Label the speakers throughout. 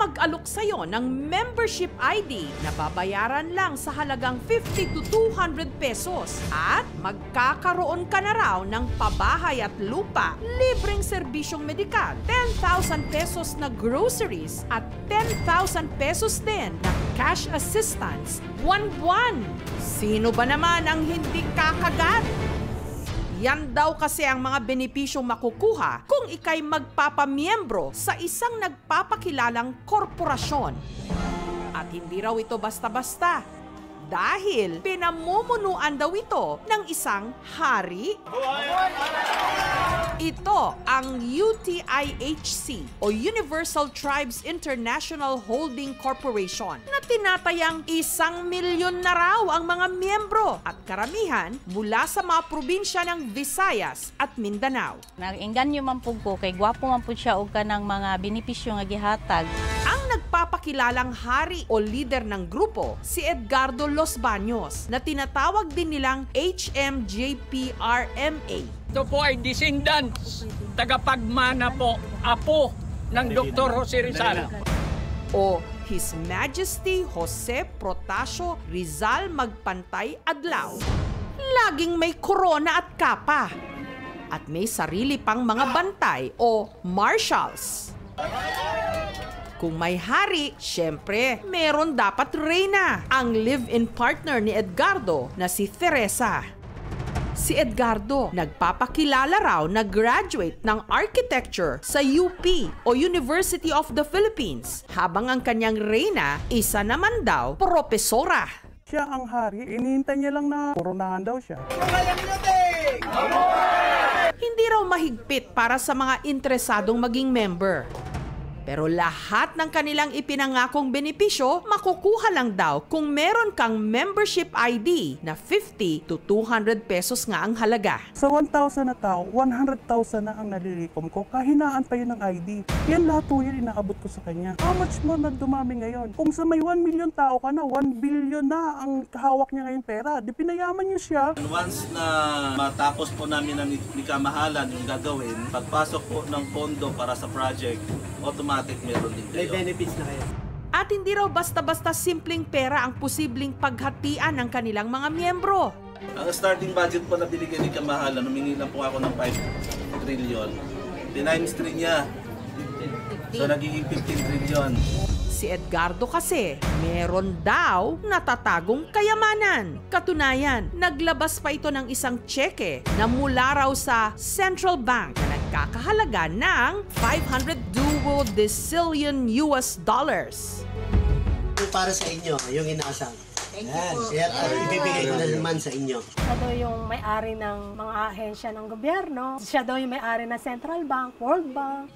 Speaker 1: mag-alok sa'yo ng membership ID na babayaran lang sa halagang 50 to 200 pesos at magkakaroon ka na raw ng pabahay at lupa, libreng serbisyong medikal, 10,000 pesos na groceries at 10,000 pesos din na cash assistance buwan-buwan. Sino ba naman ang hindi kakagat? Yan daw kasi ang mga benepisyong makukuha kung ikay magpapamiyembro sa isang nagpapakilalang korporasyon. At hindi raw ito basta-basta dahil pinamumunuan daw ito ng isang hari. Ito ang UTIHC o Universal Tribes International Holding Corporation na tinatayang 1 milyon na raw ang mga miyembro at karamihan mula sa mga probinsya ng Visayas at Mindanao.
Speaker 2: Nag-inganyo man po ko, kay gwapo man po siya o ka ng mga benepisyo nga gihatag.
Speaker 1: Ang nagpapakilalang hari o leader ng grupo, si Edgardo Los Baños, na tinatawag din nilang HMJPRMA.
Speaker 3: Ito po ay descendants, tagapagmana po, apo ng Dr. Jose Rizal.
Speaker 1: O His Majesty Jose Protasio Rizal Magpantay Adlaw. Laging may korona at kapa. At may sarili pang mga bantay o marshals. Kung may hari, syempre, meron dapat reyna, ang live-in partner ni Edgardo na si Teresa. Si Edgardo, nagpapakilala raw na graduate ng architecture sa UP o University of the Philippines, habang ang kanyang reyna, isa naman daw, propesora.
Speaker 4: Siya ang hari, inihintay niya lang na koronahan daw siya.
Speaker 1: Hindi raw mahigpit para sa mga interesadong maging member. Pero lahat ng kanilang ipinangakong benepisyo, makukuha lang daw kung meron kang membership ID na 50 to 200 pesos nga ang halaga.
Speaker 4: Sa 1,000 na tao, 100,000 na ang nalilikom ko. Kahinaan pa yun ng ID. Yan lahat po yun inaabot ko sa kanya. How much more na dumami ngayon? Kung sa may 1 million tao ka na, 1 billion na ang hawak niya ngayon pera. Di pinayaman niyo siya.
Speaker 5: Once na matapos po namin ang kamahalan yung gagawin, pagpasok po ng pondo para sa project, automatic meron din kayo.
Speaker 6: May benefits na kayo.
Speaker 1: At hindi raw basta-basta simpleng pera ang posibleng paghatian ng kanilang mga miyembro.
Speaker 5: Ang starting budget po na binigyan ni Kamahalan, humingi lang po ako ng 5 trillion. Times 3 niya. So nagiging 15 trillion.
Speaker 1: Si Edgardo kasi, meron daw natatagong kayamanan. Katunayan, naglabas pa ito ng isang tseke na mula raw sa Central Bank na nagkakahalaga ng 500 duodecillion US dollars.
Speaker 6: Para sa inyo, yung inaasang. Yan, kaya ibibigay ko na naman sa inyo.
Speaker 7: Siya daw yung may-ari ng mga ahensya ng gobyerno. Siya daw yung may-ari ng Central Bank, World Bank.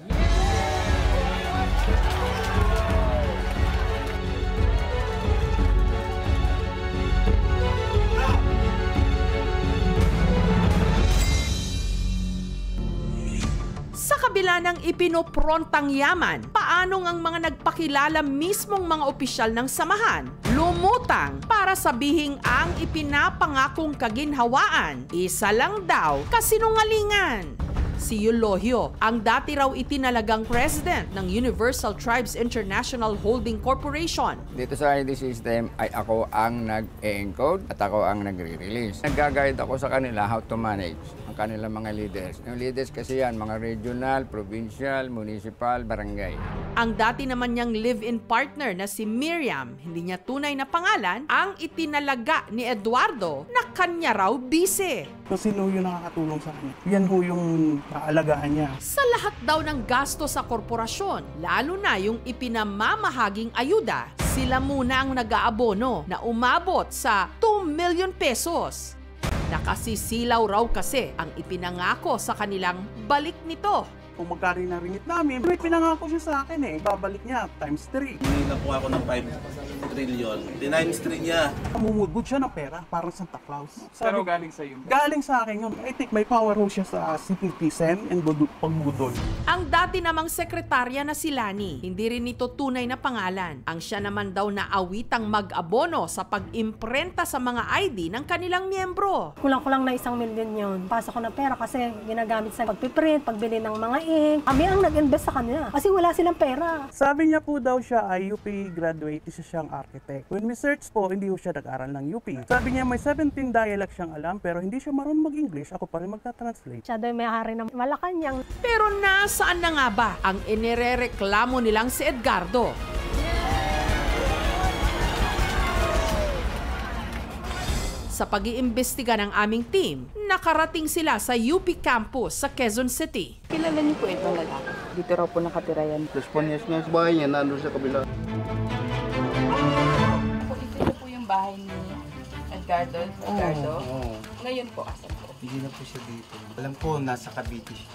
Speaker 7: Sa kabila ng ipinoprontang yaman, paano ang mga nagpakilala mismong mga opisyal ng samahan lumutang para sabihing ang ipinapangakong kaginhawaan, isa lang daw kasinungalingan? Si Eulogio, ang dati raw itinalagang president ng Universal Tribes International Holding Corporation.
Speaker 8: Dito sa ID system ay ako ang nag-encode at ako ang nagre-release. Nag-guide ako sa kanila how to manage ang kanilang mga leaders. Yung leaders kasi yan, mga regional, provincial, municipal, barangay.
Speaker 1: Ang dati naman niyang live-in partner na si Miriam, hindi niya tunay na pangalan, ang itinalaga ni Eduardo na kanya raw bise.
Speaker 4: So sino yung nakakatulong sa kanya? Yan ho yung kaalagaan niya.
Speaker 1: Sa lahat daw ng gasto sa korporasyon, lalo na yung ipinamamahaging ayuda, sila muna ang nag-aabono na umabot sa 2 million pesos. Nakasisilaw raw kasi ang ipinangako sa kanilang balik nito.
Speaker 4: Kung magkano na ringit namin, may pinangako siya sa akin eh. Babalik niya times 3.
Speaker 5: Humingi lang po ako ng 5 trillion. Times 3 niya.
Speaker 4: Mamumudbud siya ng pera, parang Santa Claus.
Speaker 9: Pero galing sa iyo.
Speaker 4: Galing sa akin yun. I think may power ho siya sa citizen and pagbudol.
Speaker 1: Ang dati namang sekretarya na si Lani, hindi rin ito tunay na pangalan. Ang siya naman daw na awitang mag-abono sa pag-imprenta sa mga ID ng kanilang miyembro.
Speaker 10: Kulang-kulang na 1 million yun. Pasok ko na pera kasi ginagamit sa pagpiprint, pagbili ng mga ink. Kami ang nag-invest sa kanila kasi wala silang pera.
Speaker 4: Sabi niya po daw siya ay UP graduate, isa siyang architect. When we search po, hindi po siya nag-aral ng UP. Sabi niya may 17 dialect siyang alam pero hindi siya marunong mag-English. Ako pa rin magta-translate.
Speaker 10: Siya daw may hari ng Malacanang.
Speaker 1: Pero nasaan na nga ba ang inirereklamo nilang si Edgardo? Sa pag-iimbestiga ng aming team, nakarating sila sa UP campus sa Quezon City.
Speaker 11: Kilala niyo po itong lalaki? Dito raw po nakatira yan.
Speaker 12: Responyas nga sa bahay niya, nandun sa kabila.
Speaker 11: Ito po yung bahay ni Edgardo. Ngayon po, asan po?
Speaker 12: Hindi na po siya dito. Alam ko, nasa Cavite siya.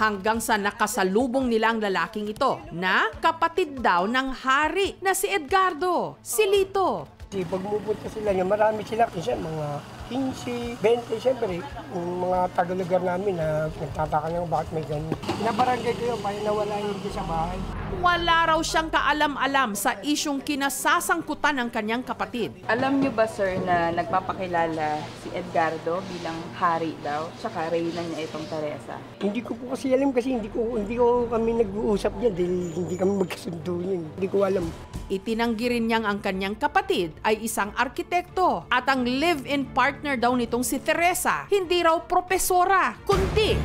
Speaker 1: Hanggang sa nakasalubong nilang lalaking ito na kapatid daw ng hari na si Edgardo, si Lito.
Speaker 13: Pag umupunta sila niya, marami sila kasi mga 15, 20, siyempre, yung mga taga-lugar namin na nagtataka niya bakit may ganun. Pinabarangay ko yun, para nawala yung hindi sa bahay.
Speaker 1: Wala raw siyang kaalam-alam sa isyong kinasasangkutan ng kanyang kapatid.
Speaker 11: Alam niyo ba, sir, na nagpapakilala si Edgardo bilang hari daw, tsaka reyna niya itong Teresa?
Speaker 13: Hindi ko po kasi alam kasi hindi ko kami nag-uusap niya dahil hindi kami magkasundo niyan. Hindi ko alam.
Speaker 1: Itinanggi rin niyang ang kanyang kapatid ay isang arkitekto at ang live-in partner daw nitong si Teresa, hindi raw propesora, kundi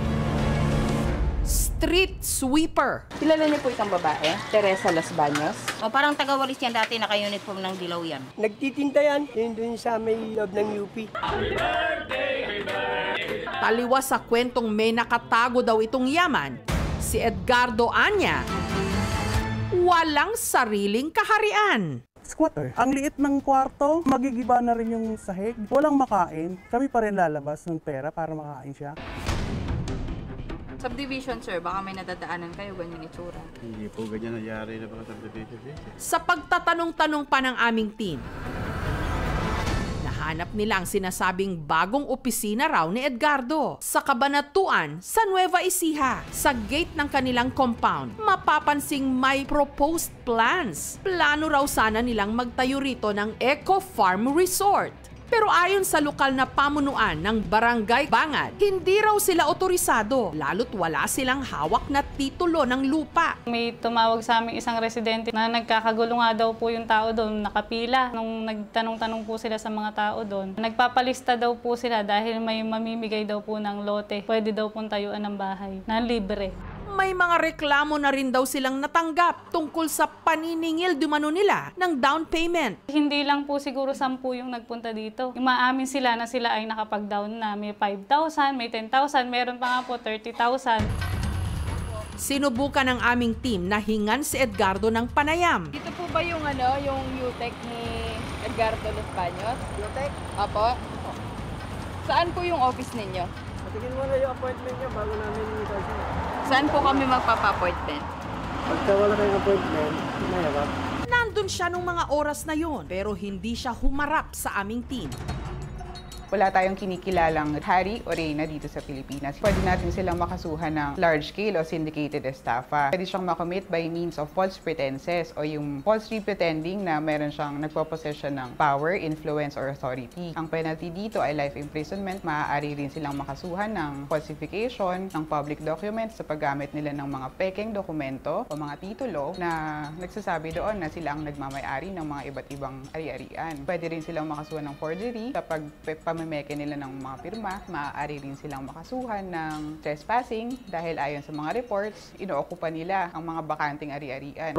Speaker 1: street sweeper.
Speaker 11: Kilala niyo po itong babae, Teresa Los Baños?
Speaker 2: O parang taga-walis yan dati, naka-uniform ng dilaw yan.
Speaker 13: Nagtitinda yan, yun doon sa may loob ng UP.
Speaker 1: Taliwas sa kwentong may nakatago daw itong yaman, si Edgardo anya, walang sariling kaharian.
Speaker 4: Squatter. Ang liit ng kwarto, magigiba na rin yung sahig. Walang makain. Kami pa rin lalabas ng pera para makain siya.
Speaker 11: Subdivision, sir, baka may nadadaanan kayo, ganyan itsura.
Speaker 12: Hindi po ganyan nangyari na mga subdivision.
Speaker 1: Sa pagtatanong-tanong pa ng aming team, nahanap nila ang sinasabing bagong opisina raw ni Edgardo sa Cabanatuan sa Nueva Ecija. Sa gate ng kanilang compound, mapapansing may proposed plans. Plano raw sana nilang magtayo rito ng Eco Farm Resort. Pero ayon sa lokal na pamunuan ng Barangay Bangad, hindi raw sila otorisado, lalo't wala silang hawak na titulo ng lupa.
Speaker 14: May tumawag sa aming isang residente na nagkakagulo nga daw po yung tao doon, nakapila. Nung nagtanong-tanong po sila sa mga tao doon, nagpapalista daw po sila dahil may mamimigay daw po ng lote. Pwede daw pong tayuan ng bahay na libre.
Speaker 1: May mga reklamo na rin daw silang natanggap tungkol sa paniningil dumano nila ng down payment.
Speaker 14: Hindi lang po siguro 10 yung nagpunta dito. Umaamin sila na sila ay nakapag-down na. May 5,000, may 10,000, meron pa nga po 30,000.
Speaker 1: Sinubukan ng aming team na hingan si Edgardo ng panayam.
Speaker 11: Dito po ba yung yung UTEC ni Edgardo Los Baños?
Speaker 13: UTEC?
Speaker 11: Apo. Saan po yung office ninyo?
Speaker 13: Patigin mo na yung appointment niya bago namin i-kasi.
Speaker 11: Saan po kami magpapa-appointment?
Speaker 13: Pagka wala kayong appointment, mayabak.
Speaker 1: Nandun siya nung mga oras na yon, pero hindi siya humarap sa aming team.
Speaker 15: Wala tayong kinikilalang hari o reyna dito sa Pilipinas. Pwede natin silang makasuhan ng large-scale o syndicated estafa. Pwede siyang makommit by means of false pretenses o yung falsely pretending na meron siyang nagpo-possession ng power, influence, or authority. Ang penalty dito ay life imprisonment. Maaari rin silang makasuhan ng falsification ng public documents sa paggamit nila ng mga pekeng dokumento o mga titulo na nagsasabi doon na sila ang nagmamay-ari ng mga iba't ibang ari-arian. Pwede rin silang makasuhan ng forgery kapag pamimeke nila ng mga pirma. Maaari rin silang makasuhan ng trespassing dahil ayon sa mga reports, inookupa nila ang mga bakanting ari-arian.